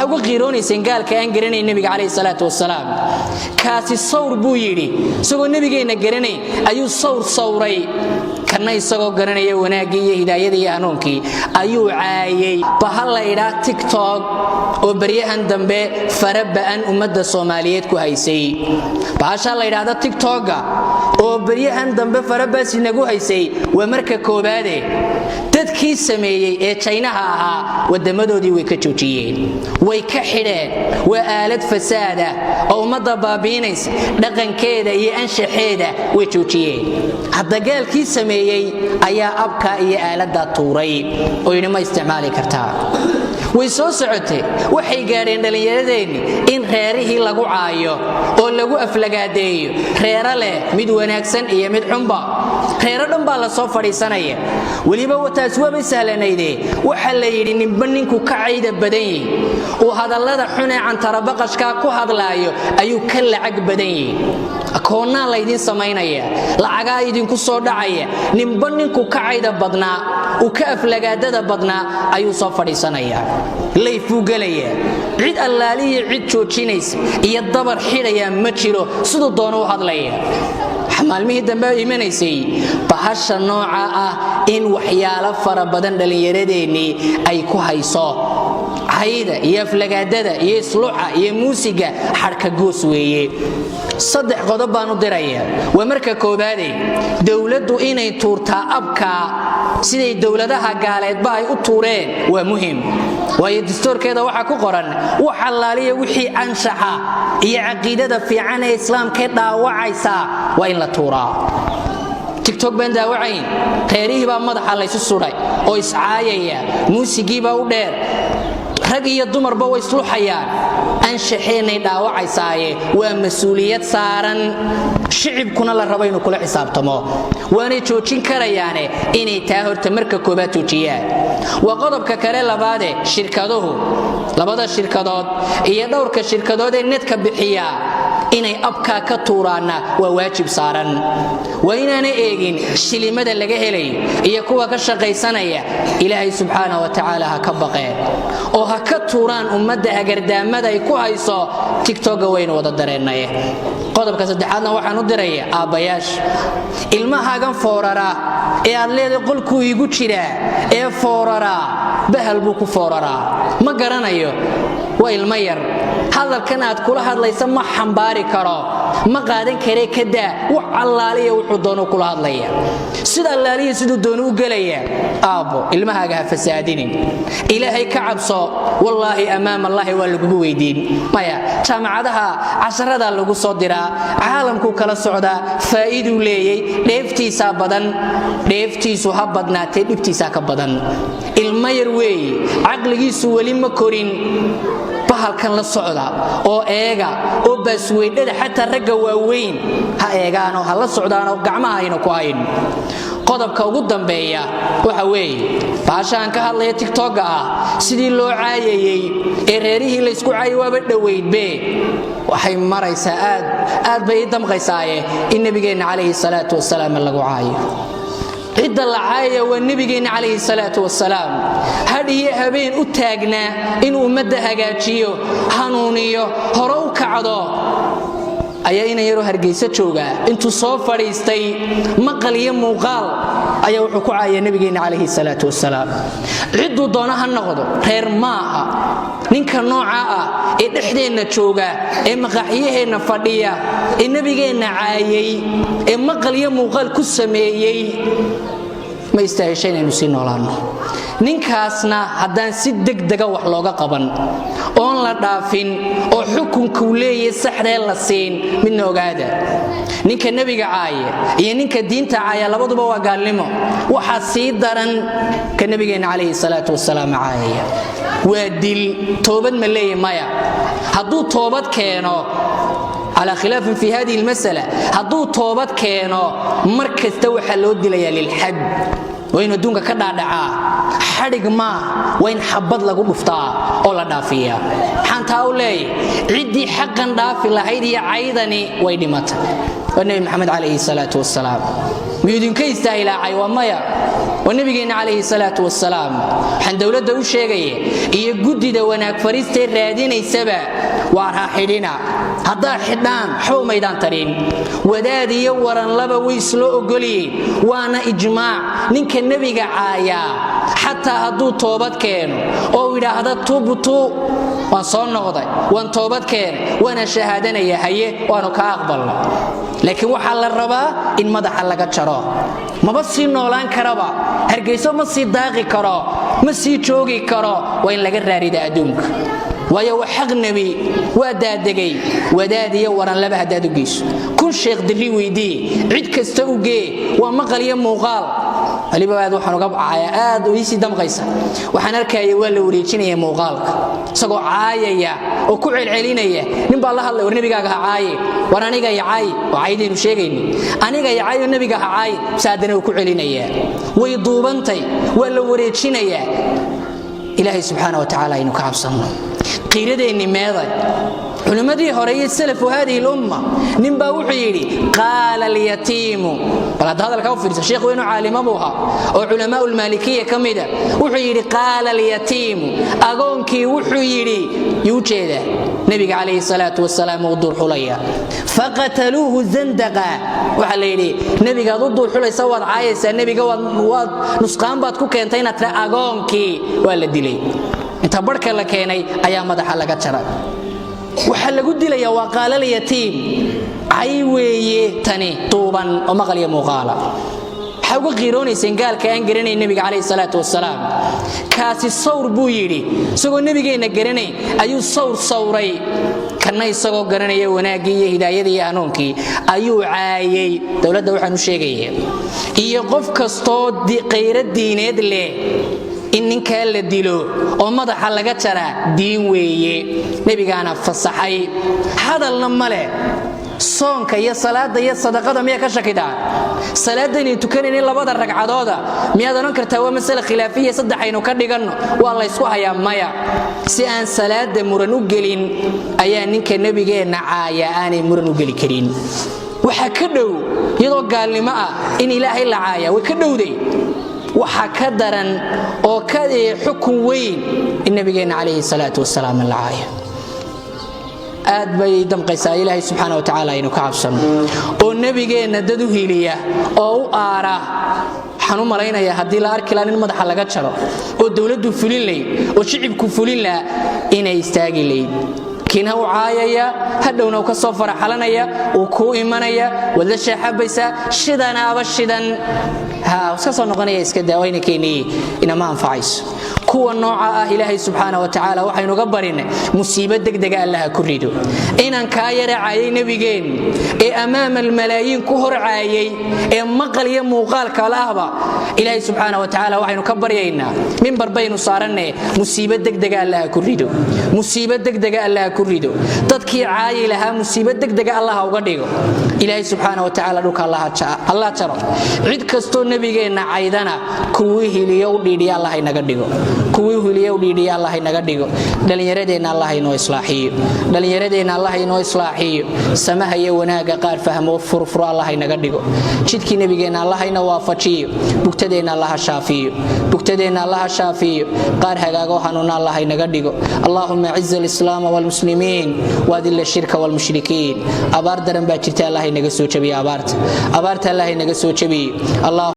ugu qiiroonaysan gaalka aan garanay nabiga kaleey salaatu wasalaam kaasi sawr buu yiri isagoo nabigeena garanay ayuu sawray kana isagoo garanaya wanaagii iyo hidaayadii iyo hanuunkii ayuu caayay bahal la ila TikTok oo bariyahan dambe farabaan ummadda Soomaaliyeed ku haysay bahasha la ila TikTok oo bariyahan dambe farabaasi nagu haysay waa marka koobaade dadkii sameeyay ee Chinaha ahaa wadamadoodii way ka joojiyeen way ka xidheen waa aalad fasaada oo ummadda baabiinaysa dhaqankeeda iyo anshaxeeda way joojiyeen hadda gaalkii sameeyay ayaa abka iyo aalada tuuray oo inama isticmaali kartaa way soo socotay waxay gaareen dhalinyaradeenni in reerihii lagu caayo oo lagu aflagaadeeyo reera leh mid wanaagsan iyo mid xunba reero dhan baa la soo fadhiisanaya waliba wataas waa sahlanayde waxa la yiri ninba ninku ka cayda badan yahay oo hadallada xun ee cantarabaqashka ku hadlaayo ayuu ka lacag badan yahay akoonna la idin sameynaya lacaga idin ku soo dhacaya ninba ninku ka cayda badnaa oo ka aflagaadada badnaa ayuu soo fadhiisanaya leeyfu galaya cid allaaliye cid joojinaysa iyo dabar xidhaya ma jiro sidoo doono u hadlaya xamaalmihii dambe imanaysay bahasha nooca ah in waxyaalo fara badan dhalinyaradeenni ay ku hayso hayda iyo aflagaadada iyo isluuca iyo muusiga xarka goos weeye saddex qodob baan u diraya waa marka koobaade dawladdu inay tuurtaa abka siday dawladaha gaaleedba ay u tuureen waa muhiim waayo dastuurkeeda waxa ku qoran waxa laaliye wixii anshaxa iyo aqeedada fiican ee islaamka dhaawacaysa waa in la tuuraa TikTok baan daawacayn qeerihi baa madaxa la isu suray oo iscaayaya muusigii baa u dheer rag iyo dumarba way isluuxayaan anshaxeenay dhaawacaysaay waa mas'uuliyad saaran shicibkuna la rabo inuu kula xisaabtamo waana joojin karayaane inay taa horta marka koobaad joojiyaan waa qodobka kale labaade shirkaduhu labada shirkadood iyo dhowrka shirkadood ee netka bixiya inay abka ka tuuraana waa waajib saaran waa inaana eegin shilimada laga helay iyo kuwa ka shaqaysanaya ilaahay subhanahu wa ta'ala ha ka baqeen oo ha ka tuuraan ummadda agardaamada ay ku hayso TikTok wayna wada dareenay qodobka saddexaadna waxaan u diray aabayash ilmahaagan foorara ee aad leedahay qolku igu jira ee foorara bahal buu ku foorara ma garanayo waa ilma yar hadalkan aad kula hadlaysa ma xambaari karo ma qaadan kare kada wax allaaliye wuxuu doono kula hadlaya sida allaaliye sidoo doono u galaya aabo ilmahaaga fasaadinin ilaahay ka cabso wallahi amaam allah waa lagu weydiin maya jaamacadaha casharada lagu soo diraa caalamku kala socda faa'iido leeyay dheeftiisa badan dheeftiisu ha badnaatay dhibtiisa ka badan ilma yar weey aqligiisu wali ma korin bahalkan la socda oo eega oo basweydada xataa ragga waaweyn ha eegaan oo ha la socdaan oo gacmaha ayna ku hayn qodobka ugu dambeeya waxa weey baashaan ka hadlaya TikTok ah sidii loo caayayay ee reerihii la isku caayay waaba dhaweydbe waxay maraysaa aad bay damqaysaaye in nabigeena kaleey salaatu wasalaam lagu caayo عند العاية والنبي عليه الصلاة والسلام هذه هبين أتاجنا إن أمدها جاتشيو هنونيو هروك عضو ayaa inay yaro hargeysa jooga intuu soo fariistay maqaliyo muuqaal ayaa wuxuu ku caayay nabigeena kaleey salaatu wasalaam ciddu doonaha noqdo reer maaha ninka nooca ah ee dhexdeena jooga ee maqaxiyeena fadhiya ee nabigeena caayay ee maqaliyo muuqaal ku sameeyay ma istaahisheen inuu si noolaano ninkaasna haddaan si degdega wax looga qaban oon la dhaafin oo xukunku leeyahay saxdee la siin midna ogaada ninka nabiga caaya iyo ninka diinta caaya labaduba waa gaalnimo waxa sii daran ka nabigeena kaleey salaatu wasalaam caaya waa dil toobad ma leeyahay maya hadduu toobad keeno على خلاف في هذه المسألة هدو توبت كينو مركز توحى لو دليا للحد وين دونك كدا دعا حرق ما وين حبض لغو دفتا او لا دافيا حانتا اولي عدي حقا دافي لهيدي عيدني وين دمت والنبي محمد عليه الصلاة والسلام ميودين كيستا إلى عيوميا والنبي عليه الصلاة والسلام حن دولة دوش شيء يجدد دا وناك فريست الرادين السبع وراحلنا هذا حدان حو ميدان ترين ودادي يورن لبا ويسلو قلي وانا إجماع نك النبي عايا حتى هدو توبت كان أو إذا هذا توبتو وانصون نغضي وان توبت كان وانا شهادنا يا هيه وانا كأقبل لكن وحال الربا إن مدح لك شرا ما بس نولان كربا هرجيسو ما سي داقي كرا ما سي جوجي كرا وين لقى راريد أدومك ويا حق النبي ودادقي ودادي وران لبه دادقيش كل شيخ دري ويدي عيد كستوجي ومقال يموغال اللي بعد وحنا قب عياد ويسي دم قيسة وحنا ركاي ولا وريتشيني يموغالك سقوا عايا وكل علينا نبى الله الله والنبي قاعد عاي وراني جاي عاي وعايدين وشيقين أنا جاي عاي والنبي قاعد عاي سادنا وكل علينا ويضوبنتي ولا وريتشيني إلهي سبحانه وتعالى إنه كعب صنع قيرده إني ماذا علماء هري السلف هذه الأمة نبا وحيري قال اليتيم بعد هذا الكوفر الشيخ وينه عالم أبوها وعلماء المالكية كمده وحيري قال اليتيم أقونكي وحيري يوجده نبي عليه الصلاة والسلام وضو الحلية فقتلوه الزندقة وحليلي نبي ضد الحلية سواد عايسة النبي قواد نسقان باتكو كنتين ترى أقونكي ولا دلي انت بركة لكيني أيام مدح لك ترى وحل قد لي وقال اليتيم عيوي تاني طوبا ومغلي مغالا حاول غيروني سنقال كان قرني النبي عليه الصلاة والسلام كاسي الصور بويري سوى النبي جينا قرني أيو صور صوري كان يسوى قرني وناقي هداية أنونكي أيو عايي دولة دوحة نشيقية يقف كستود دي قير الدين يدلي إن كان للدلو ومضح لك ترى دين ويه نبي كان فصحي هذا الملأ صونك يا صلاة يا صدقة ميا كشكدا صلاة دني تكنني إلا بعد الركعات ميا دون كرتوا مسألة خلافية صدحين وكردجن والله يسوها يا مايا سأن صلاة مرنو جلين أيان نك النبي جاء نعايا أنا مرنو جلي كرين وحكدو يضو قال لي ما إن إله إلا عايا وكدو دي وحكدرا أو كذا حكم وين النبي جاء عليه الصلاة والسلام العايا aad bay damqaysaa ilaahay subhanahu wa ta'ala inuu ka cabsano oo nabigeena dad u hiiliya oo u aara waxaan u maleynayaa hadii la arki lahayn madaxa laga jaro oo dawladdu fulin lay oo shicibku fulin la inay istaagi lay kiina uu caayaya hadhowna uu ka soo faraxalanaya uu ku imanaya wada shaaxabaysa shidana abashidan iska soo noqonaya iska daawayna keenii ina ma anfacayso kuwa nooca ah ilaahay subhanahu wa ta'ala waxaynu ga barinay musiibo degdeg ah Allah ku rido inaan ka yaraacay nabigeen ee amaam al malaayiin ku horcaayay ee maqal iyo muuqaal kala ahba ilaahay subhanahu wa ta'ala waxaynu ka baryaynaa minbar baynu saaranay musiibo degdeg ah Allah ku rido musiibo degdeg ah Allah ku rido dadkii caayay laha musiibo degdeg ah Allah uga dhigo ilaahay subhanahu wa ta'ala dhulka Allah jaro cid kasto nabigeena caydana kuwii hiliyo dhiidhiya Allah inaga dhigo kuwii hiliyo dhiidhiya Allah inaga dhigo dhalinyaradeenna Allah inoo islaaxiyo dhalinyaradeenna Allah inoo islaaxiyo samaha iyo wanaaga qaar fahmo furfur Allah inaga dhigo jidkii nabigeena Allah ina waafajiyo bugtadeena Allah shaafiyo bugtadeena Allah shaafiyo qaar hagaago hanuuna Allah inaga dhigo Allahumma izz al-islam wal muslimin wa adil ash-shirka wal mushrikin abaar daran baa jirta Allah inaga soo jabiyo abaarta Allah inaga soo jabiyo Allah